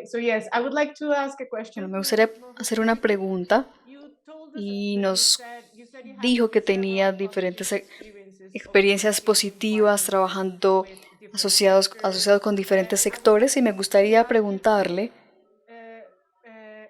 So yes, I would like to ask a Bueno, question me to gustaría hacer una Rogelio. pregunta You told us y that you had dijo que tenía several diferentes experiences of experiencias working in positivas environments trabajando with different asociados sectors. con diferentes I would sectores like y me to gustaría ask you to preguntarle,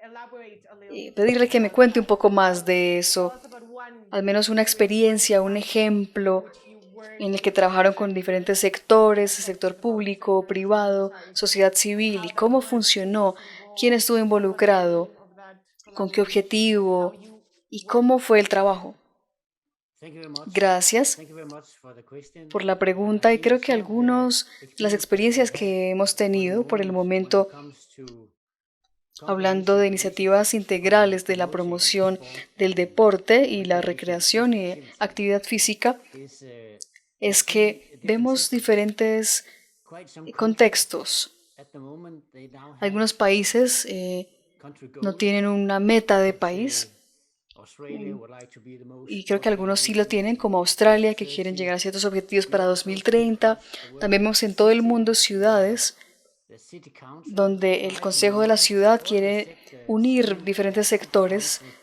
elaborate a little pedirle que me about cuente un that. poco más de Tell eso, us about one al menos una experience, one experiencia, un example in ejemplo which you worked en el que with different trabajaron con sectors diferentes sectores, el and sector the public público, sector, civil privado, society, sociedad and civil, y how that cómo worked, who funcionó, was quién involved, estuvo what was the involucrado, aim of that con qué collaboration, and how objetivo you y worked cómo with fue that. el trabajo. Thank you very much. Gracias Thank you very much for the question. por la pregunta y Indeed, creo que some of the algunas de las experience that we experiencias have que hemos for the tenido por el moment when it momento comes to hablando comprehensive de initiatives iniciativas for integrales de la promoting promoción sport del and deporte y la recreation recreación physical y activity actividad física, is we es see que different vemos systems. diferentes Quite some countries contextos. at the moment they now have Algunos países country no goals. tienen una meta de Let's país say Australia would like to be the most y creo que sport algunos friendly sí lo nation tienen, como in Australia, que quieren 2030. llegar a ciertos objetivos We para also see 2030. across the También world vemos en todo el cities mundo where ciudades the city council donde el try to Consejo de la merge Ciudad all the quiere sectors unir in diferentes city sectores council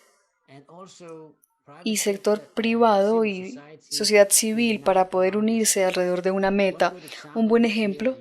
and also y private sector sector and privado civil y society sociedad to civil unite para poder around these unirse goals. alrededor de una One meta. good Un example buen is here ejemplo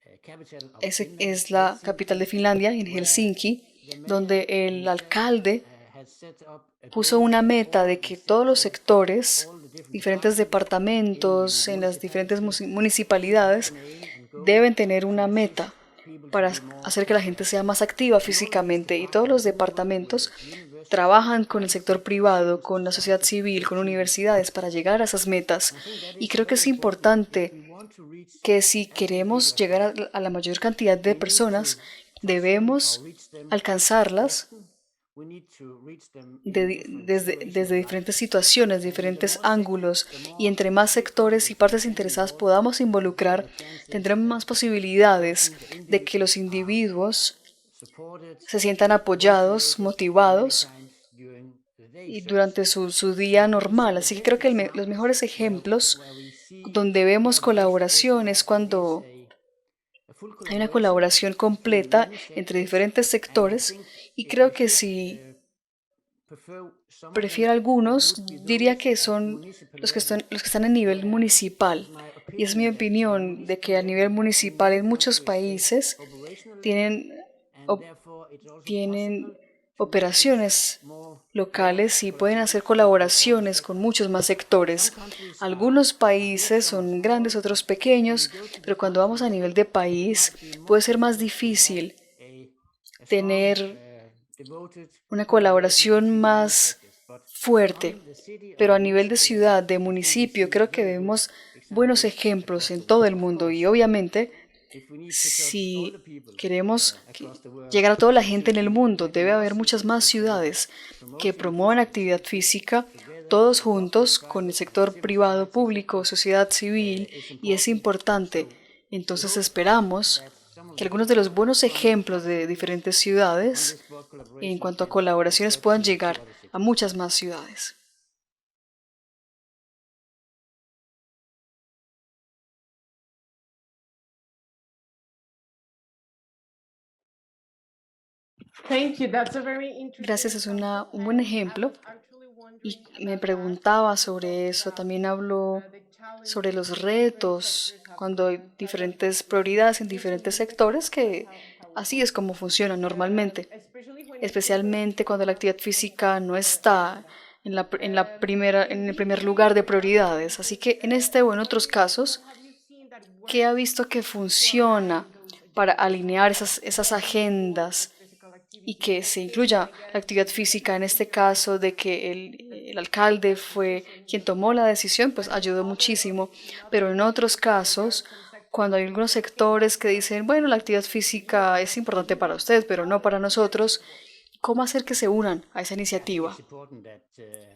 the capital of Finland, es la capital de Helsinki, Finlandia, en where Helsinki, the donde el mayor alcalde has set up a puso goal una that meta all de the que todos los sectors, sectores, all the different diferentes departments in the departamentos en las diferentes municipality should have municipalidades an aim and goal deben tener to una assist meta people to para be more hacer que la physically gente sea active. más activa And all these físicamente, y todos los departments do work departamentos with universities, trabajan con el private sector sector, privado, civil con la sociedad society civil, to con achieve these universidades para goals. llegar a esas metas. I think that Y is creo que very es important if we importante want to reach que si as many people queremos as llegar possible. a la mayor cantidad de We need to personas, touch them or debemos reach them alcanzarlas often. We need to reach them in different situations desde of life. diferentes situaciones, And the diferentes more ángulos, the y more entre más sectores y stakeholders we partes can interesadas involve, podamos the better involucrar, the chances tendremos that más a posibilidades person, the de que individuals, los are individuos supported, se sientan apoyados, motivated many motivados times during the day, y so to durante say. su día So these normal. are the Así que creo best que los examples mejores ejemplos where we see donde vemos where the best is colaboración es that there is cuando a full hay una collaboration colaboración between completa many entre sectors. diferentes And I sectores, think y if I creo que should si prefer some of them, prefiero it algunos, would be diría those que at son municipal level, los que están a nivel where municipal. it's my Y es mi opinion that opinión de municipal que a nivel level in municipal many en muchos countries is países operational level, tienen, and op- therefore it's also tienen possible to make this operaciones more broad locales y pueden hacer collaboration with all the colaboraciones con sectors. muchos más Some sectores. countries Algunos are big, países some are son small, grandes, otros but when you pequeños, go to the pero cuando country vamos a level, nivel de it país might be more puede ser más difficult to have difícil a strong, tener devoted una collaboration colaboración between many más sectors. But fuerte. on the city Pero or a nivel de municipal level, ciudad, de I think we municipio, see creo que very good vemos buenos examples ejemplos across en the todo world. el Of mundo, y course, obviamente if we need to touch all the si people queremos across the world, llegar a toda la there gente should en el be mundo, maybe debe more haber muchas cities más which say that ciudades que promoting promuevan physical actividad activity física, together todos with government, juntos, con el private, and sector civil privado, society público, sector sociedad civil, is y es important. importante. So we Entonces hope esperamos that some of que these algunos de los buenos strong ejemplos de countries diferentes on ciudades this broad en collaboration cuanto a can colaboraciones spread puedan to llegar other a cities. muchas más ciudades. Thank you. That's a very interesting Gracias, es example. un buen And I ejemplo. was actually Y wondering me about that when preguntaba you sobre talked eso, about también habló the sobre challenges los that different retos sectors have cuando with hay them. diferentes prioridades en This is diferentes exactly sectores, that's que how it así es works. como funciona normalmente, Especially when it doesn't especialmente cuando la actividad have física no your está agenda. en In el these primer lugar de prioridades. Así circumstances, que en este o en what otros is what casos, have you seen that ¿qué ha works visto que to funciona align those para agendas alinear of esas moving forward with agendas physical y activity? In que this se case, incluya I la guess actividad the física? En este decision caso de que that el took alcalde that fue decision quien was tomó la right. decisión, pues But ayudó muchísimo. in Pero other en otros cases, where there are casos, some sectors cuando hay that you algunos say, okay, sectores that's que your dicen, bueno, la actividad decision, you física es have to importante do para it. ustedes, pero How no para do you make nosotros, it work? ¿cómo hacer que se unan a esa I think it's iniciativa? important that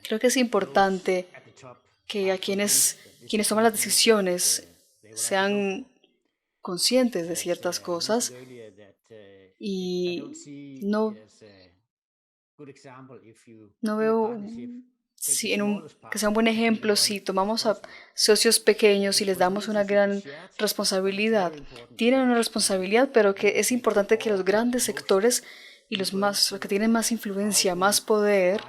Creo que es those importante at the top que are a convinced that this quienes is toman las something that decisiones they would like to go for. sean conscientes de As ciertas I mentioned cosas, earlier, that I don't y see it no, as a good example if you no in a veo partnership que sea un buen ejemplo, si tomamos a socios pequeños y les damos una gran responsabilidad, tienen una responsabilidad, pero que es importante que los grandes sectores y los que tienen más influencia, más poder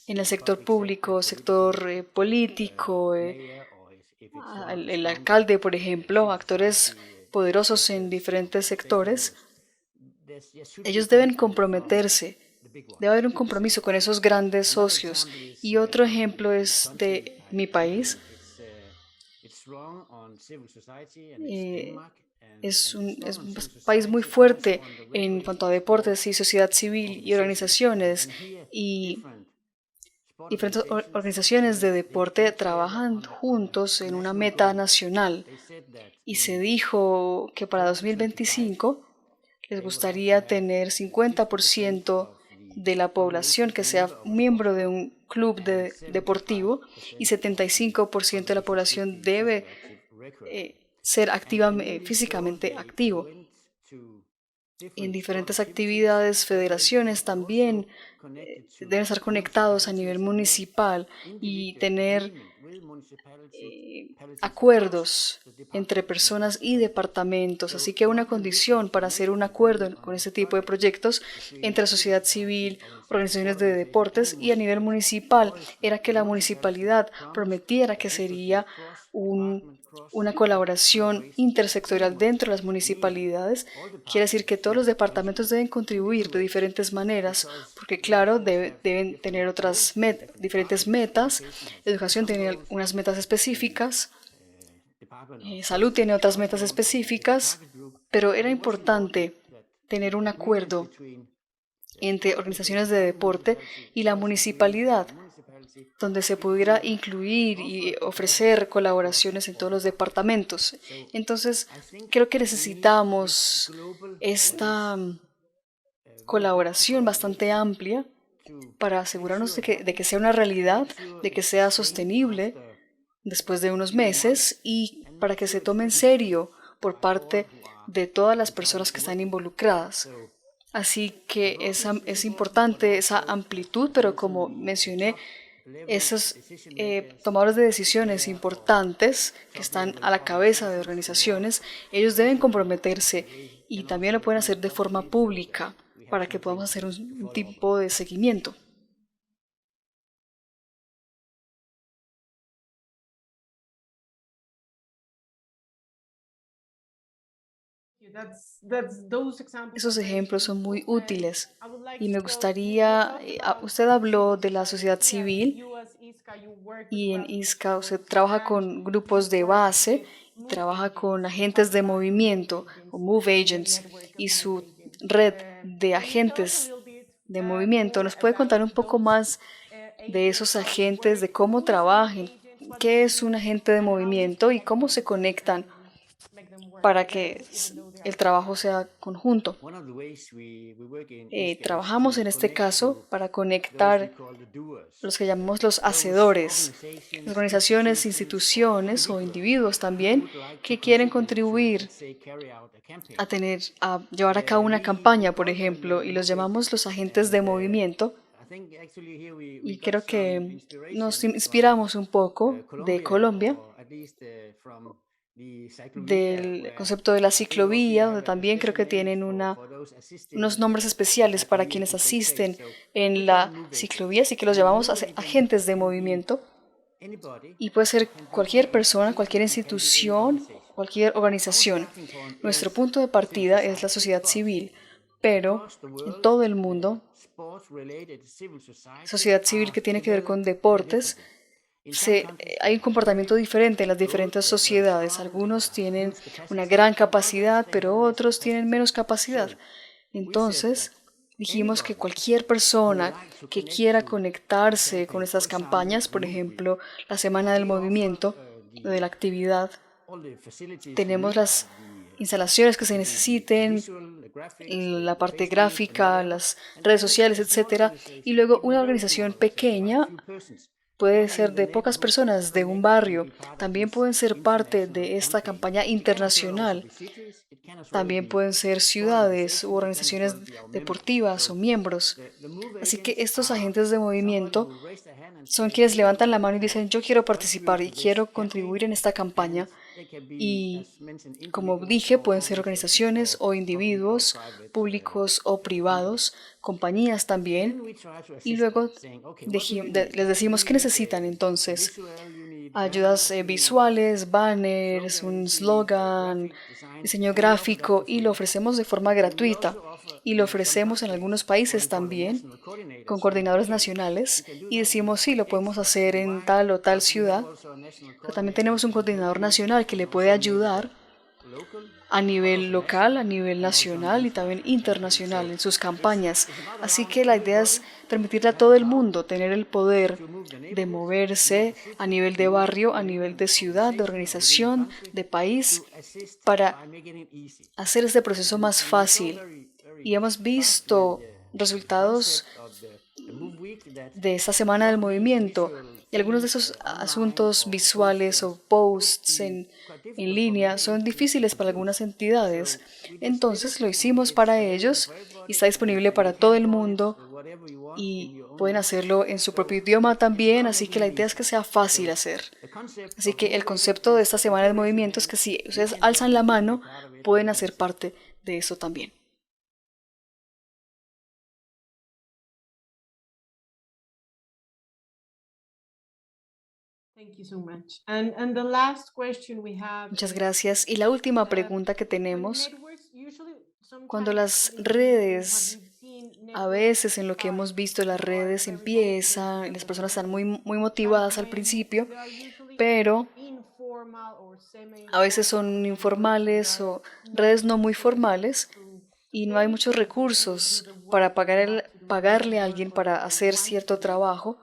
en el sector público, sector político, el alcalde, por ejemplo, actores poderosos en diferentes sectores, ellos deben comprometerse. Debe haber un compromiso con esos grandes socios. Y otro ejemplo es de mi país. Es un país muy fuerte en cuanto a deportes y sociedad civil y organizaciones. Y diferentes organizaciones de deporte trabajan juntos en una meta nacional. Y se dijo que para 2025 les gustaría tener 50% de la población que sea miembro de un club deportivo y 75% de la población debe ser físicamente activo. En diferentes actividades, federaciones también deben estar conectados a nivel municipal y tener acuerdos entre personas y departamentos. Así que una condición para hacer un acuerdo con este tipo de proyectos entre la sociedad civil, organizaciones de deportes y a nivel municipal era que la municipalidad prometiera que sería una colaboración intersectorial dentro de las municipalidades. Quiere decir que todos los departamentos deben contribuir de diferentes maneras, porque claro, deben tener diferentes metas. Educación tiene unas metas específicas, salud tiene otras metas específicas, pero era importante tener un acuerdo entre organizaciones de deporte y la municipalidad, donde se pudiera incluir y ofrecer colaboraciones en todos los departamentos. Entonces, creo que necesitamos esta colaboración bastante amplia para asegurarnos de que sea una realidad, de que sea sostenible después de unos meses y para que se tome en serio por parte de todas las personas que están involucradas. Así que es importante esa amplitud, pero como mencioné, esos tomadores de decisiones importantes que están a la cabeza de organizaciones, ellos deben comprometerse y también lo pueden hacer de forma pública para que podamos hacer un tipo de seguimiento. Esos ejemplos son muy útiles y me gustaría, usted habló de la sociedad civil y en ISCA usted trabaja con grupos de base, trabaja con agentes de movimiento o Move Agents y su red de agentes de movimiento. ¿Nos puede contar un poco más de esos agentes, de cómo trabajan, qué es un agente de movimiento y cómo se conectan para que el trabajo sea conjunto? Trabajamos en este caso para conectar los que llamamos los hacedores, organizaciones, instituciones o individuos también que quieren contribuir a llevar a cabo una campaña, por ejemplo, y los llamamos los agentes de movimiento. Y creo que nos inspiramos un poco de Colombia, del concepto de la ciclovía, donde también creo que tienen unos nombres especiales para quienes asisten en la ciclovía, así que los llamamos agentes de movimiento. Y puede ser cualquier persona, cualquier institución, cualquier organización. Nuestro punto de partida es la sociedad civil, pero en todo el mundo, sociedad civil que tiene que ver con deportes, hay un comportamiento diferente en las diferentes sociedades. Algunos tienen una gran capacidad, pero otros tienen menos capacidad. Entonces, dijimos que cualquier persona que quiera conectarse con estas campañas, por ejemplo, la Semana del Movimiento, de la actividad, tenemos las instalaciones que se necesiten, la parte gráfica, las redes sociales, etcétera, y luego una organización pequeña. Puede ser de pocas personas, de un barrio. También pueden ser parte de esta campaña internacional. También pueden ser ciudades u organizaciones deportivas o miembros. Así que estos agentes de movimiento son quienes levantan la mano y dicen, yo quiero participar y quiero contribuir en esta campaña. Y como dije, pueden ser organizaciones o individuos, públicos o privados, compañías también. Y luego les decimos qué necesitan entonces. Ayudas visuales, banners, un slogan, diseño gráfico, y lo ofrecemos de forma gratuita. Y lo ofrecemos en algunos países también con coordinadores nacionales y decimos sí, lo podemos hacer en tal o tal ciudad. Pero también tenemos un coordinador nacional que le puede ayudar a nivel local, a nivel nacional y también internacional en sus campañas. Así que la idea es permitirle a todo el mundo tener el poder de moverse a nivel de barrio, a nivel de ciudad, de organización, de país, para hacer este proceso más fácil. Y hemos visto resultados de esta semana del movimiento y algunos de esos asuntos visuales o posts en línea son difíciles para algunas entidades. Entonces lo hicimos para ellos y está disponible para todo el mundo y pueden hacerlo en su propio idioma también, así que la idea es que sea fácil hacer. Así que el concepto de esta semana del movimiento es que si ustedes alzan la mano, pueden hacer parte de eso también. Muchas gracias. Y la última pregunta que tenemos, cuando las redes, a veces en lo que hemos visto, las redes empiezan, las personas están muy motivadas al principio, pero a veces son informales o redes no muy formales y no hay muchos recursos para pagarle a alguien para hacer cierto trabajo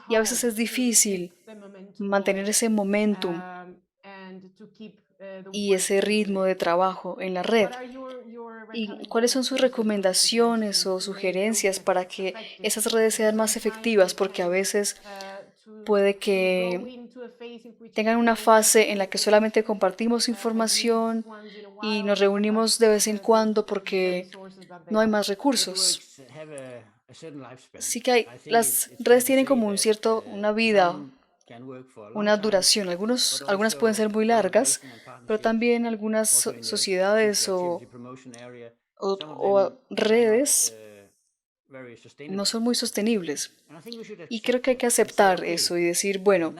y a veces es difícil mantener ese momentum y ese ritmo de trabajo en la red. ¿Y cuáles son sus recomendaciones o sugerencias para que esas redes sean más efectivas? Porque a veces puede que tengan una fase en la que solamente compartimos información y nos reunimos de vez en cuando porque no hay más recursos. Así que las redes tienen como una vida, una duración. Algunas pueden ser muy largas, pero también algunas sociedades o redes no son muy sostenibles. Y creo que hay que aceptar eso y decir, bueno,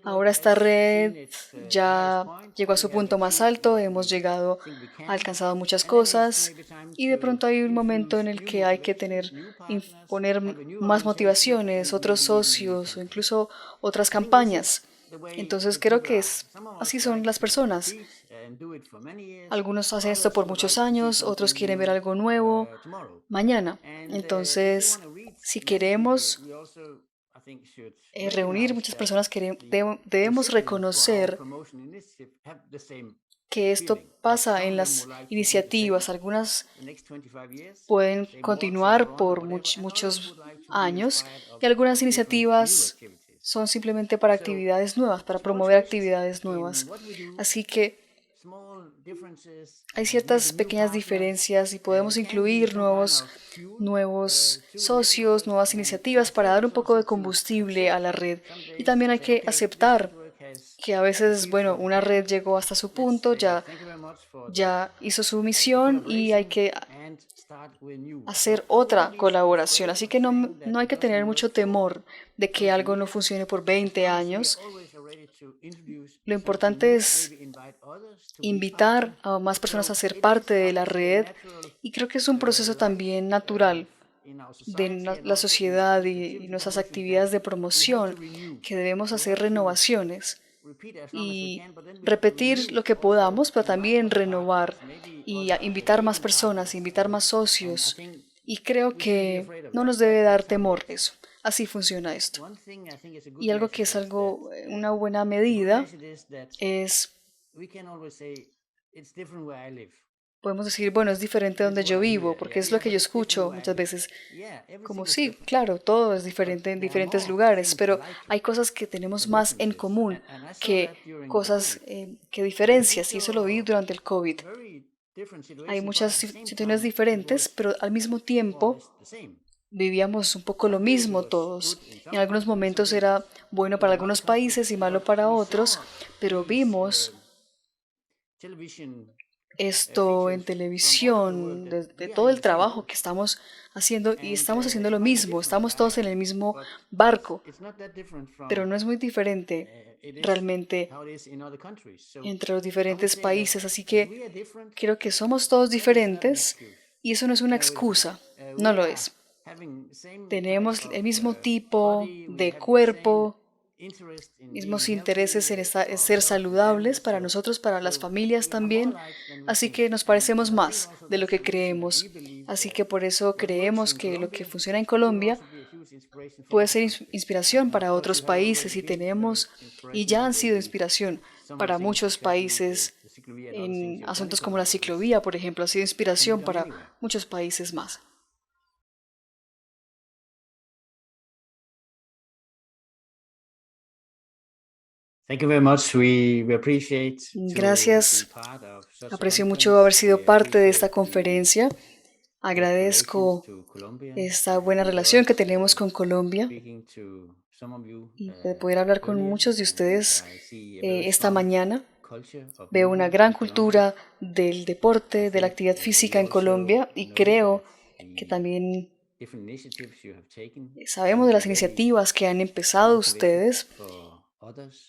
ahora esta red ya llegó a su punto más alto, hemos alcanzado muchas cosas y de pronto hay un momento en el que hay que poner más motivaciones, otros socios o incluso otras campañas. Entonces creo que así son las personas. Algunos hacen esto por muchos años, otros quieren ver algo nuevo mañana. Entonces, si queremos reunir muchas personas, debemos reconocer que esto pasa en las iniciativas. Algunas pueden continuar por muchos años y algunas iniciativas son simplemente para actividades nuevas, para promover actividades nuevas. Así que hay ciertas pequeñas diferencias y podemos incluir nuevos socios, nuevas iniciativas para dar un poco de combustible a la red. Y también hay que aceptar que a veces, bueno, una red llegó hasta su punto, ya hizo su misión y hay que hacer otra colaboración. Así que no hay que tener mucho temor de que algo no funcione por 20 años. Lo importante es invitar a más personas a ser parte de la red y creo que es un proceso también natural de la sociedad y nuestras actividades de promoción que debemos hacer renovaciones y repetir lo que podamos, pero también renovar y invitar más personas, invitar más socios. Y creo que no nos debe dar temor eso. Así funciona esto. Y algo que es una buena medida es, podemos decir, bueno, es diferente donde yo vivo, porque es lo que yo escucho muchas veces. Como sí, claro, todo es diferente en diferentes lugares, pero hay cosas que tenemos más en común que cosas que diferencias, y eso lo vi durante el COVID. Hay muchas situaciones diferentes, pero al mismo tiempo vivíamos un poco lo mismo todos. En algunos momentos era bueno para algunos países y malo para otros, pero vimos esto en televisión, de todo el trabajo que estamos haciendo, y estamos haciendo lo mismo, estamos todos en el mismo barco, pero no es muy diferente realmente entre los diferentes países, así que creo que somos todos diferentes y eso no es una excusa, no lo es. Tenemos el mismo tipo de cuerpo, mismos intereses en ser saludables para nosotros, para las familias también, así que nos parecemos más de lo que creemos. Así que por eso creemos que lo que funciona en Colombia puede ser inspiración para otros países y ya han sido inspiración para muchos países en asuntos como la ciclovía, por ejemplo, ha sido inspiración para muchos países más. Gracias. Aprecio mucho haber sido parte de esta conferencia. Agradezco esta buena relación que tenemos con Colombia y de poder hablar con muchos de ustedes esta mañana. Veo una gran cultura del deporte, de la actividad física en Colombia y creo que también sabemos de las iniciativas que han empezado ustedes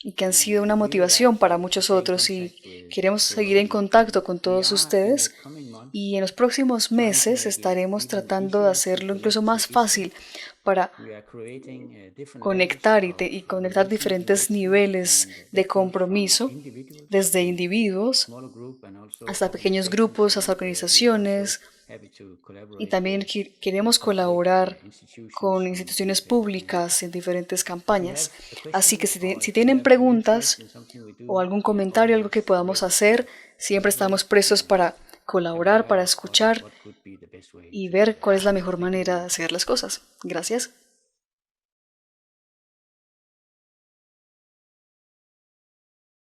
y que han sido una motivación para muchos otros y queremos seguir en contacto con todos ustedes y en los próximos meses estaremos tratando de hacerlo incluso más fácil para conectar y conectar diferentes niveles de compromiso, desde individuos hasta pequeños grupos, hasta organizaciones, y también queremos colaborar con instituciones públicas en diferentes campañas. Así que si tienen preguntas o algún comentario, algo que podamos hacer, siempre estamos prestos para colaborar, para escuchar y ver cuál es la mejor manera de hacer las cosas. Gracias.